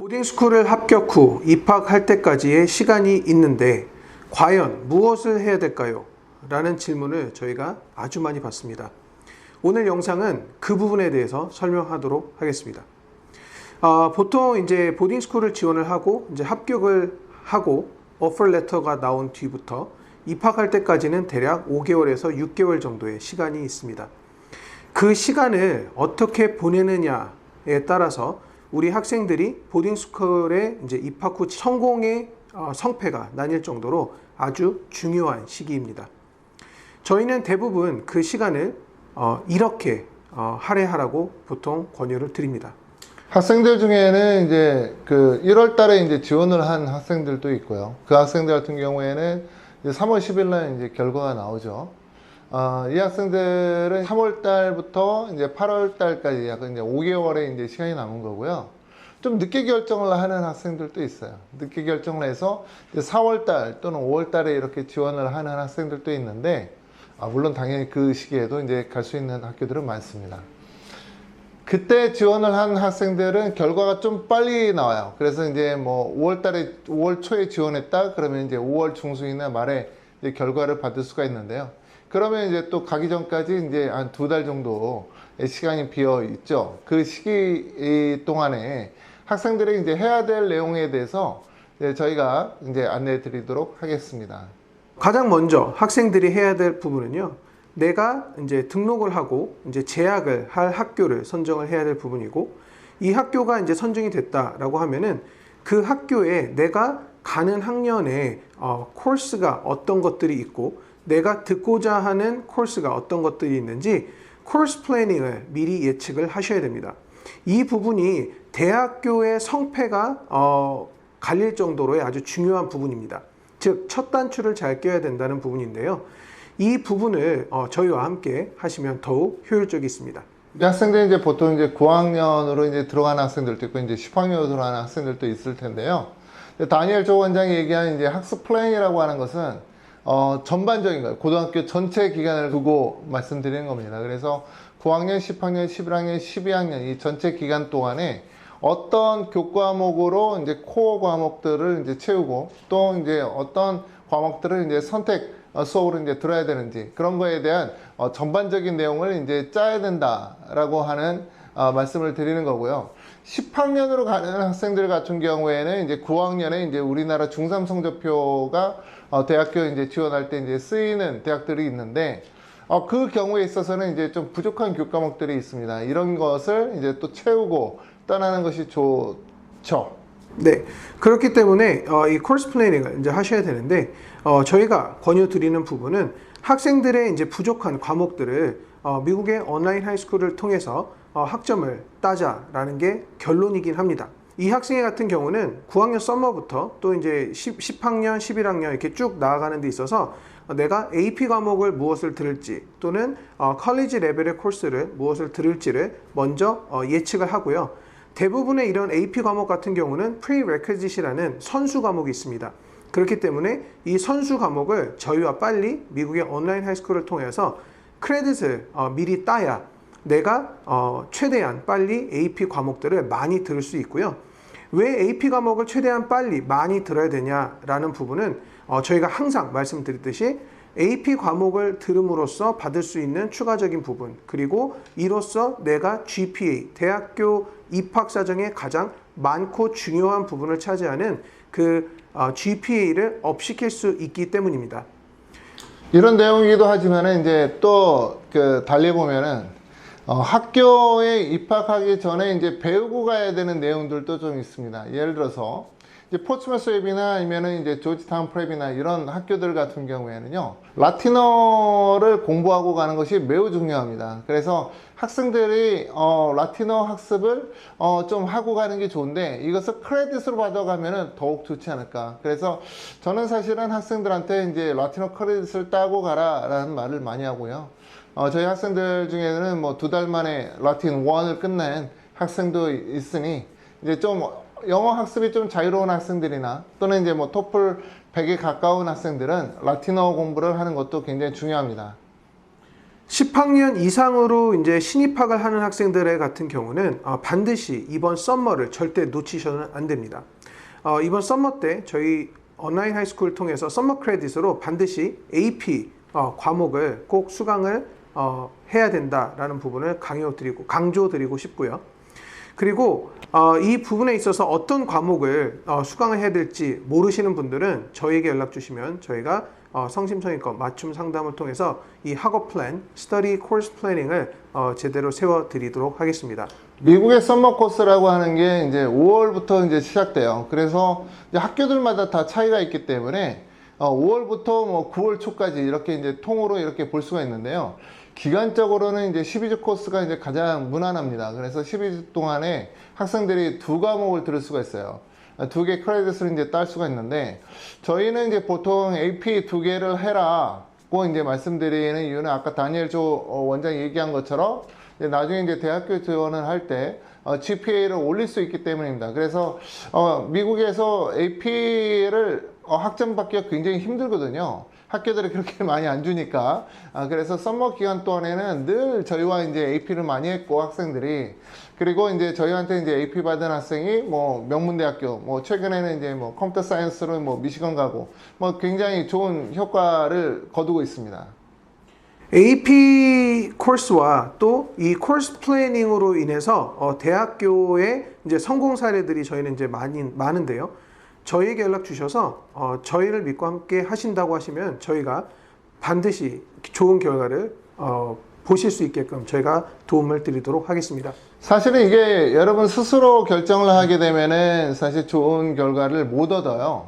보딩스쿨을 합격 후 입학할 때까지의 시간이 있는데 과연 무엇을 해야 될까요? 라는 질문을 저희가 아주 많이 받습니다. 오늘 영상은 그 부분에 대해서 설명하도록 하겠습니다. 보통 이제 보딩스쿨을 지원을 하고 이제 합격을 하고 오퍼레터가 나온 뒤부터 입학할 때까지는 대략 5개월에서 6개월 정도의 시간이 있습니다. 그 시간을 어떻게 보내느냐에 따라서 우리 학생들이 보딩스쿨에 이제 입학 후 성공의 성패가 나뉠 정도로 아주 중요한 시기입니다. 저희는 대부분 그 시간을 이렇게 할애하라고 보통 권유를 드립니다. 학생들 중에는 이제 그 1월 달에 이제 지원을 한 학생들도 있고요. 그 학생들 같은 경우에는 이제 3월 10일 날 이제 결과가 나오죠. 이 학생들은 3월 달부터 이제 8월 달까지 약간 이제 5개월의 이제 시간이 남은 거고요. 좀 늦게 결정을 하는 학생들도 있어요. 늦게 결정을 해서 이제 4월 달 또는 5월 달에 이렇게 지원을 하는 학생들도 있는데, 물론 당연히 그 시기에도 이제 갈 수 있는 학교들은 많습니다. 그때 지원을 한 학생들은 결과가 좀 빨리 나와요. 그래서 이제 뭐 5월 초에 지원했다 그러면 이제 5월 중순이나 말에 이제 결과를 받을 수가 있는데요. 그러면 이제 또 가기 전까지 이제 한 2달 정도 시간이 비어 있죠. 그 시기 동안에 학생들이 이제 해야 될 내용에 대해서 이제 저희가 이제 안내해 드리도록 하겠습니다. 가장 먼저 학생들이 해야 될 부분은요. 내가 이제 등록을 하고 이제 재학을 할 학교를 선정을 해야 될 부분이고, 이 학교가 이제 선정이 됐다라고 하면은 그 학교에 내가 가는 학년에 코र्스가 어떤 것들이 있고 내가 듣고자 하는 코र्스가 어떤 것들이 있는지 코र्스 플래닝을 미리 예측을 하셔야 됩니다. 이 부분이 대학교의 성패가 갈릴 정도로의 아주 중요한 부분입니다. 즉, 첫 단추를 잘 껴야 된다는 부분인데요. 이 부분을 저희와 함께 하시면 더욱 효율적이습니다. 학생들이 이제 보통 이제 9학년으로 이제 들어가는 학생들도 있고 이제 10학년으로 들어가는 학생들도 있을 텐데요. 다니엘 조 원장이 얘기하는 이제 학습 플랜이라고 하는 것은 전반적인 거예요. 고등학교 전체 기간을 두고 말씀드리는 겁니다. 그래서 9학년, 10학년, 11학년, 12학년 이 전체 기간 동안에 어떤 교과목으로 이제 코어 과목들을 이제 채우고 또 이제 어떤 과목들을 이제 선택 수업으로 이제 들어야 되는지 그런 거에 대한 전반적인 내용을 이제 짜야 된다라고 하는 말씀을 드리는 거고요. 10학년으로 가는 학생들 같은 경우에는 이제 9학년에 이제 우리나라 중3 성적표가 대학교 이제 지원할 때 이제 쓰이는 대학들이 있는데 그 경우에 있어서는 이제 좀 부족한 교과목들이 있습니다. 이런 것을 이제 또 채우고 떠나는 것이 좋죠. 네, 그렇기 때문에 이 코र्스 플래닝을 이제 하셔야 되는데 저희가 권유드리는 부분은 학생들의 이제 부족한 과목들을 미국의 온라인 하이스쿨을 통해서 학점을 따자라는 게 결론이긴 합니다. 이 학생 같은 경우는 9학년 서머부터 또 이제 10학년, 11학년 이렇게 쭉 나아가는 데 있어서 내가 AP 과목을 무엇을 들을지 또는 컬리지 레벨의 코र्스를 무엇을 들을지를 먼저 예측을 하고요. 대부분의 이런 AP 과목 같은 경우는 prerequisite이라는 선수 과목이 있습니다. 그렇기 때문에 이 선수 과목을 저희와 빨리 미국의 온라인 하이스쿨을 통해서 크레딧을 미리 따야 내가 최대한 빨리 AP 과목들을 많이 들을 수 있고요. 왜 AP 과목을 최대한 빨리 많이 들어야 되냐라는 부분은 저희가 항상 말씀드렸듯이 AP 과목을 들음으로써 받을 수 있는 추가적인 부분, 그리고 이로써 내가 GPA, 대학교 입학 사정에 가장 많고 중요한 부분을 차지하는 그 GPA를 업시킬 수 있기 때문입니다. 이런 내용이기도 하지만 이제 또 그 달리 보면은 학교에 입학하기 전에 이제 배우고 가야 되는 내용들도 좀 있습니다. 예를 들어서 이제 포츠머스 웹이나 아니면은 이제 조지타운 프랩이나 이런 학교들 같은 경우에는요, 라틴어를 공부하고 가는 것이 매우 중요합니다. 그래서 학생들이 라틴어 학습을 좀 하고 가는 게 좋은데 이것을 크레딧으로 받아가면은 더욱 좋지 않을까. 그래서 저는 사실은 학생들한테 이제 라틴어 크레딧을 따고 가라라는 말을 많이 하고요. 저희 학생들 중에는 뭐 2달 만에 라틴 1을 끝낸 학생도 있으니 이제 좀 영어 학습이 좀 자유로운 학생들이나 또는 이제 뭐 토플 100에 가까운 학생들은 라틴어 공부를 하는 것도 굉장히 중요합니다. 10학년 이상으로 이제 신입학을 하는 학생들 같은 경우는 반드시 이번 썸머를 절대 놓치셔는 안 됩니다. 이번 썸머 때 저희 온라인 하이스쿨을 통해서 썸머 크레딧으로 반드시 AP 과목을 꼭 수강을 해야 된다라는 부분을 강조드리고 싶고요. 그리고 이 부분에 있어서 어떤 과목을 수강을 해야 될지 모르시는 분들은 저희에게 연락 주시면 저희가 성심성의껏 맞춤 상담을 통해서 이 학업 플랜, 스터디 코र्스 플래닝을 제대로 세워드리도록 하겠습니다. 미국의 썸머 코스라고 하는 게 이제 5월부터 이제 시작돼요. 그래서 이제 학교들마다 다 차이가 있기 때문에 5월부터 뭐 9월 초까지 이렇게 이제 통으로 이렇게 볼 수가 있는데요. 기간적으로는 이제 12주 코스가 이제 가장 무난합니다. 그래서 12주 동안에 학생들이 두 과목을 들을 수가 있어요. 두 개 크레딧을 이제 딸 수가 있는데, 저희는 이제 보통 AP 두 개를 해라고 이제 말씀드리는 이유는 아까 다니엘 조 원장이 얘기한 것처럼 이제 나중에 이제 대학교 지원을 할 때 GPA를 올릴 수 있기 때문입니다. 그래서 미국에서 AP를 학점받기가 굉장히 힘들거든요. 학교들이 그렇게 많이 안 주니까. 그래서 썸머 기간 동안에는 늘 저희와 이제 AP를 많이 했고, 학생들이. 그리고 이제 저희한테 이제 AP 받은 학생이 뭐 명문대학교, 뭐 최근에는 이제 뭐 컴퓨터 사이언스로 뭐 미시건 가고, 뭐 굉장히 좋은 효과를 거두고 있습니다. AP 코스와 또 이 코스 플래닝으로 인해서 대학교의 이제 성공 사례들이 저희는 이제 많은데요. 저희에게 연락 주셔서 저희를 믿고 함께 하신다고 하시면 저희가 반드시 좋은 결과를 보실 수 있게끔 저희가 도움을 드리도록 하겠습니다. 사실은 이게 여러분 스스로 결정을 하게 되면은 사실 좋은 결과를 못 얻어요.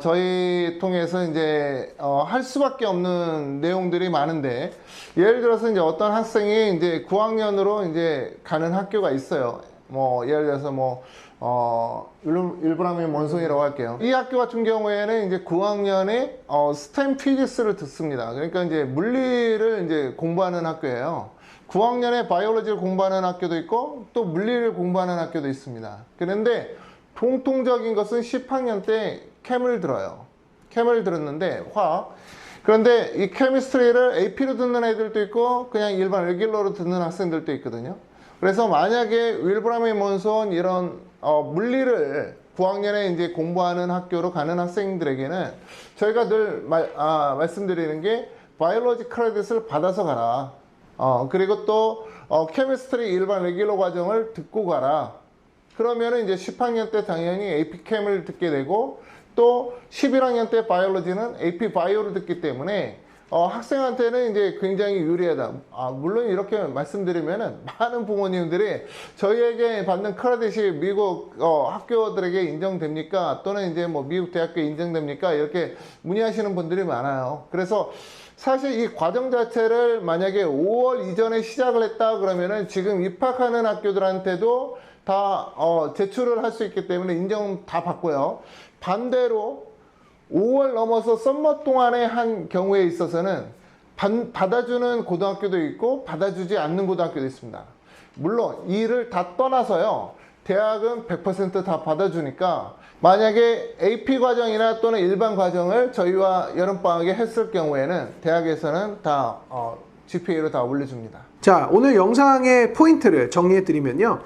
저희 통해서 이제 할 수밖에 없는 내용들이 많은데, 예를 들어서 이제 어떤 학생이 이제 9학년으로 이제 가는 학교가 있어요. 뭐 예를 들어서 뭐 일브라미 몬송이라고 할게요. 이 학교 같은 경우에는 이제 9학년에 스템 피지스를 듣습니다. 그러니까 이제 물리를 이제 공부하는 학교예요. 9학년에 바이올로지를 공부하는 학교도 있고 또 물리를 공부하는 학교도 있습니다. 그런데 공통적인 것은 10학년 때 캠을 들어요. 캠을 들었는데 화학. 그런데 이 케미스트리를 AP로 듣는 애들도 있고 그냥 일반 레귤러로 듣는 학생들도 있거든요. 그래서 만약에 윌브라미 몬손 이런 물리를 9학년에 이제 공부하는 학교로 가는 학생들에게는 저희가 늘 말씀드리는 게 바이올로지 크레딧을 받아서 가라. 그리고 또 케미스트리 일반 레귤러 과정을 듣고 가라. 그러면은 이제 10학년 때 당연히 AP 캠을 듣게 되고 또 11학년 때 바이올로지는 AP 바이오를 듣기 때문에 학생한테는 이제 굉장히 유리하다. 물론 이렇게 말씀드리면은 많은 부모님들이 저희에게 받는 크레딧이 미국 학교들에게 인정됩니까? 또는 이제 뭐 미국 대학교에 인정됩니까? 이렇게 문의하시는 분들이 많아요. 그래서 사실 이 과정 자체를 만약에 5월 이전에 시작을 했다 그러면은 지금 입학하는 학교들한테도 다 제출을 할 수 있기 때문에 인정 다 받고요. 반대로 5월 넘어서 썸머 동안에 한 경우에 있어서는 받아주는 고등학교도 있고 받아주지 않는 고등학교도 있습니다. 물론 이를 다 떠나서요, 대학은 100% 다 받아주니까 만약에 AP 과정이나 또는 일반 과정을 저희와 여름방학에 했을 경우에는 대학에서는 다 GPA로 다 올려줍니다. 자, 오늘 영상의 포인트를 정리해 드리면요.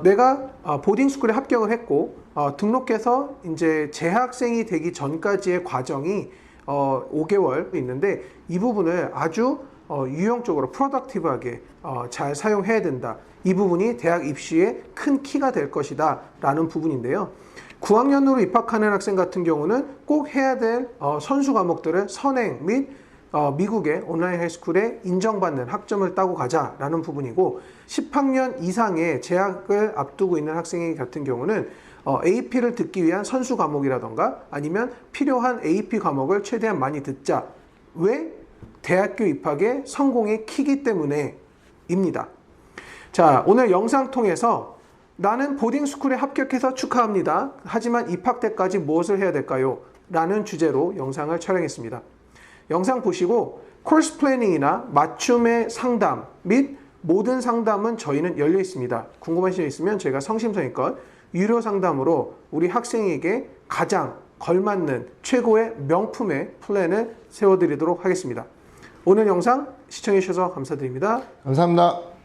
내가 보딩스쿨에 합격을 했고 등록해서 이제 재학생이 되기 전까지의 과정이 5개월 있는데 이 부분을 아주 유용적으로 프로덕티브하게 잘 사용해야 된다. 이 부분이 대학 입시에 큰 키가 될 것이다 라는 부분인데요. 9학년으로 입학하는 학생 같은 경우는 꼭 해야 될 선수 과목들을 선행 및 미국의 온라인 하이스쿨에 인정받는 학점을 따고 가자라는 부분이고, 10학년 이상의 재학을 앞두고 있는 학생 같은 경우는 AP를 듣기 위한 선수 과목이라던가 아니면 필요한 AP 과목을 최대한 많이 듣자. 왜? 대학교 입학의 성공의 키기 때문에입니다. 자, 오늘 영상 통해서 나는 보딩스쿨에 합격해서 축하합니다. 하지만 입학 때까지 무엇을 해야 될까요? 라는 주제로 영상을 촬영했습니다. 영상 보시고 코스 플래닝이나 맞춤의 상담 및 모든 상담은 저희는 열려 있습니다. 궁금하신 점 있으면 저희가 성심성의껏 유료 상담으로 우리 학생에게 가장 걸맞는 최고의 명품의 플랜을 세워드리도록 하겠습니다. 오늘 영상 시청해 주셔서 감사드립니다. 감사합니다.